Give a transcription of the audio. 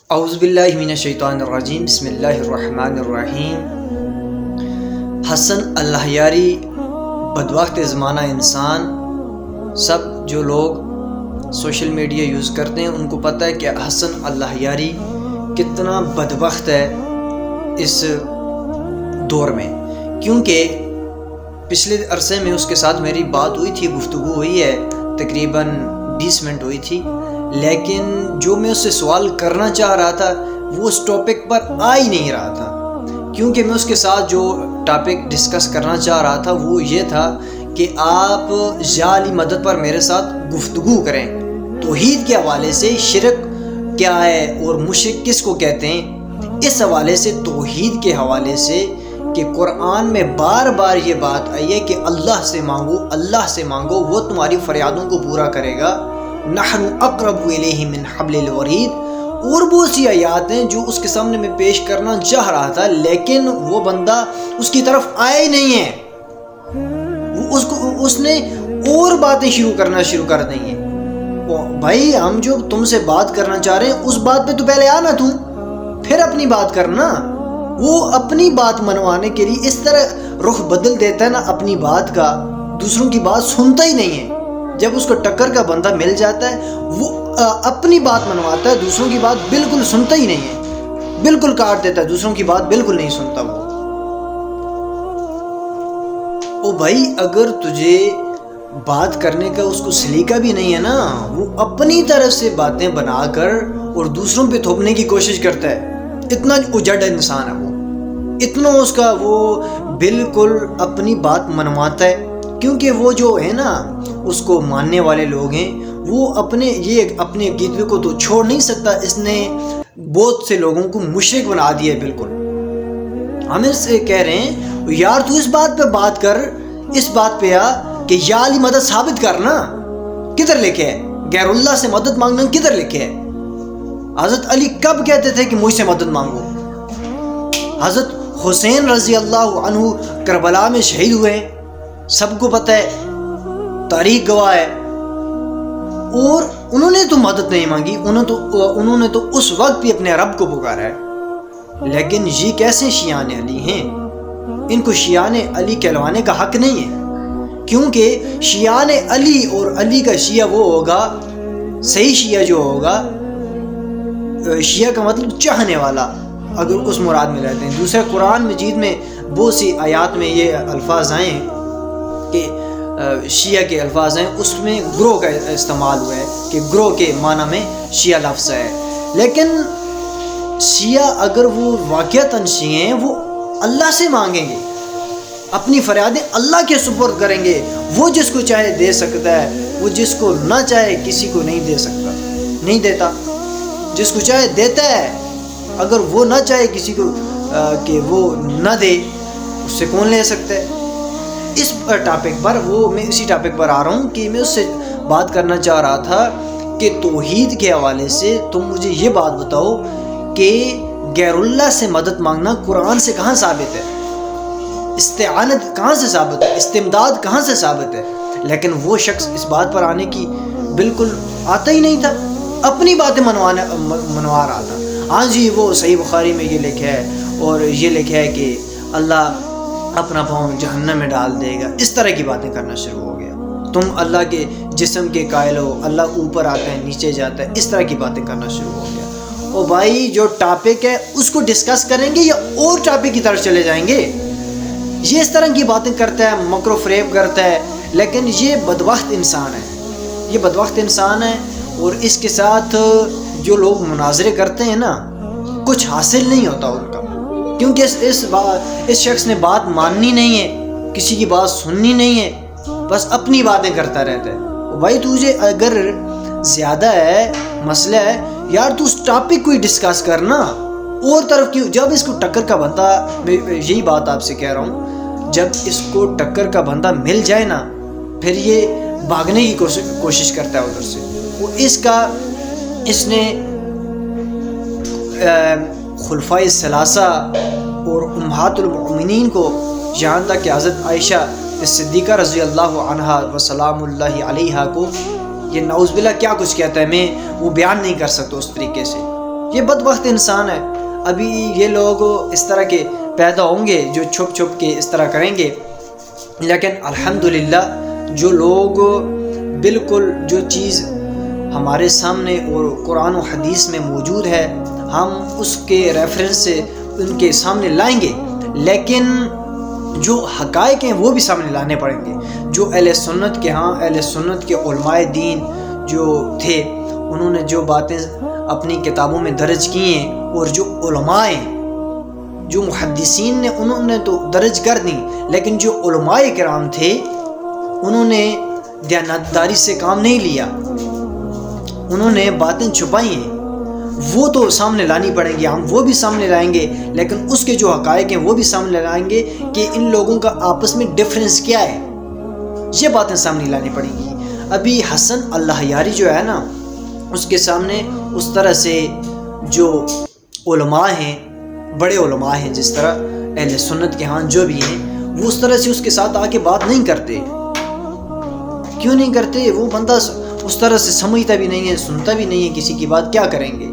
اعوذ باللہ من الشیطان الرجیم، بسم اللہ الرحمن الرحیم۔ حسن الحیاری بدبخت زمانہ انسان، سب جو لوگ سوشل میڈیا یوز کرتے ہیں ان کو پتہ ہے کہ حسن الحیاری کتنا بدبخت ہے اس دور میں، کیونکہ پچھلے عرصے میں اس کے ساتھ میری بات ہوئی تھی، گفتگو ہوئی ہے، تقریباً 20 منٹ ہوئی تھی، لیکن جو میں اس سے سوال کرنا چاہ رہا تھا وہ اس ٹاپک پر آ ہی نہیں رہا تھا، کیونکہ میں اس کے ساتھ جو ٹاپک ڈسکس کرنا چاہ رہا تھا وہ یہ تھا کہ آپ یا علی مدد پر میرے ساتھ گفتگو کریں، توحید کے حوالے سے شرک کیا ہے اور مشرک کس کو کہتے ہیں، اس حوالے سے توحید کے حوالے سے کہ قرآن میں بار بار یہ بات آئی ہے کہ اللہ سے مانگو، اللہ سے مانگو، وہ تمہاری فریادوں کو پورا کرے گا، نحن اقرب الیہ من حبل الورید، اور بہت سی آیات ہیں جو اس کے سامنے میں پیش کرنا چاہ رہا تھا، لیکن وہ بندہ اس کی طرف آیا ہی نہیں ہے، اس نے اور باتیں کرنا شروع کر دی ہیں۔ بھائی ہم جو تم سے بات کرنا چاہ رہے ہیں اس بات پہ تو پہلے آنا، تم پھر اپنی بات کرنا۔ وہ اپنی بات منوانے کے لیے اس طرح رخ بدل دیتا ہے نا اپنی بات کا، دوسروں کی بات سنتا ہی نہیں ہے۔ جب اس کو ٹکر کا بندہ مل جاتا ہے وہ اپنی بات منواتا ہے، دوسروں کی بات بالکل سنتا ہی نہیں ہے، بالکل کاٹ دیتا ہے، دوسروں کی بات بالکل نہیں سنتا وہ۔ او بھائی اگر تجھے بات کرنے کا اس کو سلیقہ بھی نہیں ہے نا، وہ اپنی طرف سے باتیں بنا کر اور دوسروں پہ تھوپنے کی کوشش کرتا ہے، اتنا اجڑ انسان ہے وہ، اتنا اس کا وہ بالکل اپنی بات منواتا ہے، کیونکہ وہ جو ہے نا اس کو ماننے والے لوگ ہیں، وہ اپنے عقیدے کو تو چھوڑ نہیں سکتا، اس نے بہت سے لوگوں کو مشرک بنا دیا ہے بالکل۔ ہم اس سے کہہ رہے ہیں یار تو اس بات پہ بات کر، اس بات پہ آ کہ یا علی مدد ثابت کرنا، کدھر لکھے ہے؟ غیر اللہ سے مدد مانگنا کدھر لکھے ہے؟ حضرت علی کب کہتے تھے کہ مجھ سے مدد مانگو؟ حضرت حسین رضی اللہ عنہ کربلا میں شہید ہوئے ہیں، سب کو پتہ ہے، تاریخ گواہ ہے، اور انہوں نے تو مدد نہیں مانگی، انہوں نے تو اس وقت بھی اپنے رب کو پکارا ہے۔ لیکن یہ کیسے شیعان علی ہیں؟ ان کو شیعان علی کہلوانے کا حق نہیں ہے، کیونکہ شیعان علی اور علی کا شیعہ وہ ہوگا، صحیح شیعہ جو ہوگا، شیعہ کا مطلب چاہنے والا، اگر اس مراد میں رہتے ہیں۔ دوسرے قرآن مجید میں بہت سی آیات میں یہ الفاظ آئے ہیں کہ شیعہ کے الفاظ ہیں، اس میں گروہ کا استعمال ہوا ہے کہ گروہ کے معنی میں شیعہ لفظ ہے، لیکن شیعہ اگر وہ واقعتاً شیعہ ہیں وہ اللہ سے مانگیں گے، اپنی فریادیں اللہ کے سپرد کریں گے، وہ جس کو چاہے دے سکتا ہے، وہ جس کو نہ چاہے کسی کو نہیں دے سکتا، نہیں دیتا، جس کو چاہے دیتا ہے، اگر وہ نہ چاہے کسی کو کہ وہ نہ دے، اس سے کون لے سکتا ہے؟ اس ٹاپک پر میں اسی ٹاپک پر آ رہا ہوں کہ میں اس سے بات کرنا چاہ رہا تھا کہ توحید کے حوالے سے تم مجھے یہ بات بتاؤ کہ غیر اللہ سے مدد مانگنا قرآن سے کہاں ثابت ہے؟ استعانت کہاں سے ثابت ہے؟ استمداد کہاں سے ثابت ہے؟ لیکن وہ شخص اس بات پر آنے کی بالکل آتا ہی نہیں تھا، اپنی باتیں منوا رہا تھا۔ ہاں جی وہ صحیح بخاری میں یہ لکھا ہے اور یہ لکھا ہے کہ اللہ اپنا پاؤں جہنم میں ڈال دے گا، اس طرح کی باتیں کرنا شروع ہو گیا۔ تم اللہ کے جسم کے قائل ہو، اللہ اوپر آتا ہے نیچے جاتا ہے، اس طرح کی باتیں کرنا شروع ہو گیا۔ اور بھائی جو ٹاپک ہے اس کو ڈسکس کریں گے یا اور ٹاپک کی طرف چلے جائیں گے؟ یہ اس طرح کی باتیں کرتا ہے، مکر و فریب کرتا ہے، لیکن یہ بدبخت انسان ہے، یہ بدبخت انسان ہے، اور اس کے ساتھ جو لوگ مناظرے کرتے ہیں نا کچھ حاصل نہیں ہوتا ان کا، کیونکہ اس شخص نے بات ماننی نہیں ہے، کسی کی بات سننی نہیں ہے، بس اپنی باتیں کرتا رہتا ہے۔ بھائی تجھے اگر زیادہ ہے مسئلہ ہے یار تو اس ٹاپک کو ہی ڈسکس کرنا، اور طرف کیوں؟ جب اس کو ٹکر کا بندہ، میں یہی بات آپ سے کہہ رہا ہوں، جب اس کو ٹکر کا بندہ مل جائے نا پھر یہ بھاگنے کی کوشش کرتا ہے ادھر سے۔ وہ اس نے خلفائے ثلاثہ اور امہات المؤمنین کو، یہاں تک کہ حضرت عائشہ صدیقہ رضی اللہ عنہا و سلام اللہ علیہا کو، یہ نعوذ باللہ کیا کچھ کہتا ہے، میں وہ بیان نہیں کر سکتا اس طریقے سے، یہ بدبخت انسان ہے. ابھی یہ لوگ اس طرح کے پیدا ہوں گے جو چھپ چھپ کے اس طرح کریں گے، لیکن الحمدللہ جو لوگ بالکل جو چیز ہمارے سامنے اور قرآن و حدیث میں موجود ہے ہم اس کے ریفرنس سے ان کے سامنے لائیں گے، لیکن جو حقائق ہیں وہ بھی سامنے لانے پڑیں گے. جو اہل سنت کے اہل سنت کے علماء دین جو تھے انہوں نے جو باتیں اپنی کتابوں میں درج کی ہیں، اور جو علماء ہیں جو محدثین نے انہوں نے تو درج کر دیں، لیکن جو علماء کرام تھے انہوں نے دیانتداری سے کام نہیں لیا، انہوں نے باتیں چھپائی ہیں. وہ تو سامنے لانی پڑیں گی، ہم وہ بھی سامنے لائیں گے، لیکن اس کے جو حقائق ہیں وہ بھی سامنے لائیں گے کہ ان لوگوں کا آپس میں ڈفرینس کیا ہے. یہ باتیں سامنے لانی پڑیں گی. ابھی حسن اللہ یاری جو ہے نا اس کے سامنے اس طرح سے جو علماء ہیں، بڑے علماء ہیں، جس طرح اہل سنت کے جو بھی ہیں، وہ اس طرح سے اس کے ساتھ آ کے بات نہیں کرتے. کیوں نہیں کرتے؟ وہ بندہ اس طرح سے سمجھتا بھی نہیں ہے، سنتا بھی نہیں ہے کسی کی بات، کیا کریں گے؟